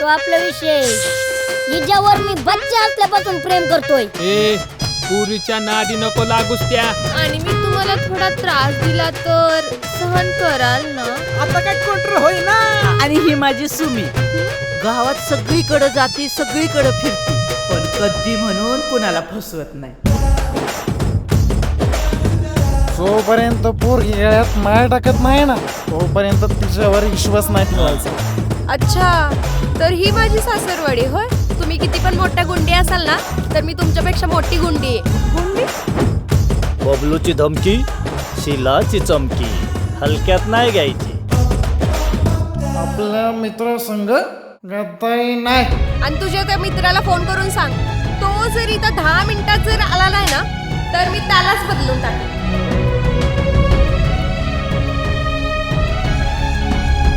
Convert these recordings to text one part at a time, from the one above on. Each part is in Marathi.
तो आपला विषय. हिच्यावर मी बच्चा असल्यापासून प्रेम करतोय. ए पुरीच्या नादी नको लागूस त्या. आणि मी तुम्हाला थोडा त्रास दिला तर सहन कराल ना? आता काय कंट्रोल होई ना. आणि ही माझी सुमी गावात सगळीकडे जाते, सगळीकडे फिरते, पण कधी म्हणून कुणाला फसवत नाही. जोपर्यंत पोरगी गळ्यात माळ टाकत नाही ना तोपर्यंत तिच्यावर विश्वास नाही ठेवायचा. अच्छा, तर ही माझी सासरवाडी होय? तुम्ही किती पण मोठ्या गुंडी असाल ना, तर मी तुमच्यापेक्षा मोठी गुंडी आहे. गुंडी? बबलूची धमकी, शिलाची चमकी, हलक्यात नाही घ्यायची. आपल्या मित्र संघ गद्दारी नाही. आणि तुझ्या त्या मित्राला फोन करून सांग, तो जर इथं 10 मिनिटात जर आला नाही ना, तर मी त्यालाच बदलून टाकेन.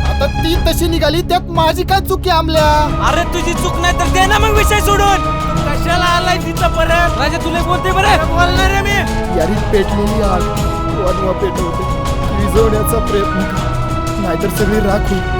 आता ती तशी निघाली, त्यात माझी काय चुकी आमल्या. अरे तुझी चूक नाही तर दे ना मग विषय सोडून. कशाला आलाय तिथं परत? राजा तुला बोलते बरं बोलणार आहे मी. यारी पेटलेली आग वनवा पेटवते, विझवण्याचा प्रयत्न कर, नाहीतर सगळी राख होईल.